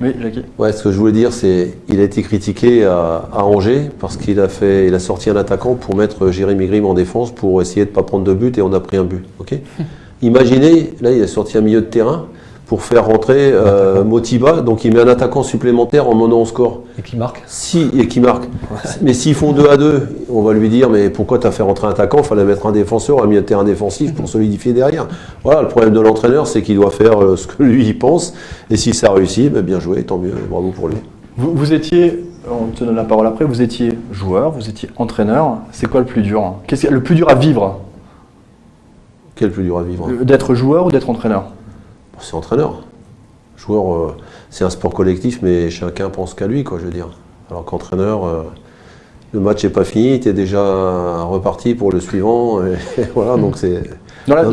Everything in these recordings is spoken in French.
Oui, Jackie. Ouais, ce que je voulais dire, c'est qu'il a été critiqué à Angers parce qu'il a sorti un attaquant pour mettre Jérémy Grimm en défense pour essayer de ne pas prendre de but et on a pris un but. Okay. Imaginez, là il a sorti un milieu de terrain pour faire rentrer Motiba, donc il met un attaquant supplémentaire en menant au score. Et qui marque. Et qui marque. Ouais. Mais s'ils font 2-2, on va lui dire mais pourquoi tu as fait rentrer un attaquant, il fallait mettre un défenseur, un milieu de terrain défensif pour solidifier derrière. Voilà, le problème de l'entraîneur, c'est qu'il doit faire ce que lui il pense, et si ça réussit, bien joué, tant mieux, bravo pour lui. Vous étiez, on te donne la parole après, vous étiez joueur, vous étiez entraîneur, c'est quoi le plus dur? Qu'est-ce le plus dur à vivre? Quel est le plus dur à vivre? D'être joueur ou d'être entraîneur? C'est entraîneur. Joueur, c'est un sport collectif, mais chacun pense qu'à lui, quoi, je veux dire. Alors qu'entraîneur, le match n'est pas fini, tu es déjà reparti pour le suivant. Et voilà, donc c'est. Dans la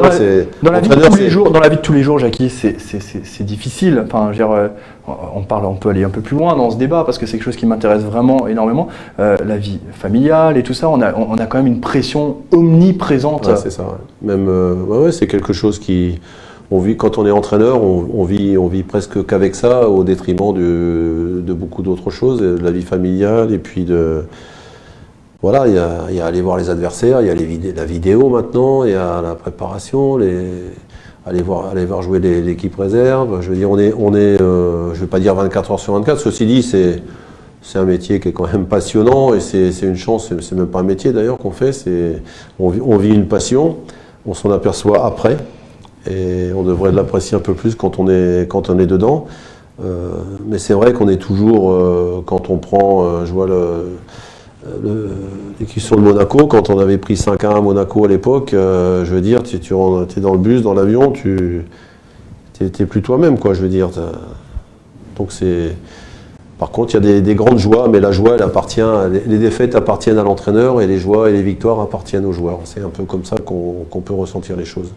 vie de tous les jours, Jackie, c'est difficile. Enfin, je veux dire, on peut aller un peu plus loin dans ce débat parce que c'est quelque chose qui m'intéresse vraiment énormément. La vie familiale et tout ça, on a quand même une pression omniprésente. Ouais, c'est ça. Ouais. Même, c'est quelque chose qui. On vit, quand on est entraîneur, on vit presque qu'avec ça, au détriment de beaucoup d'autres choses, de la vie familiale, et puis voilà, il y a aller voir les adversaires, il y a la vidéo maintenant, il y a la préparation, aller voir jouer l'équipe réserve. Je veux dire, je vais pas dire 24 heures sur 24, ceci dit, c'est un métier qui est quand même passionnant, et c'est une chance, c'est même pas un métier d'ailleurs qu'on fait, on vit une passion, on s'en aperçoit après. Et on devrait l'apprécier un peu plus quand on est dedans. Mais c'est vrai qu'on est toujours, quand on prend, je vois l'équipe de Monaco, quand on avait pris 5-1 à Monaco à l'époque, je veux dire, tu es dans le bus, dans l'avion, tu n'es plus toi-même, quoi, je veux dire. Donc c'est... Par contre, il y a des grandes joies, mais la joie, elle appartient, les défaites appartiennent à l'entraîneur et les joies et les victoires appartiennent aux joueurs. C'est un peu comme ça qu'on peut ressentir les choses.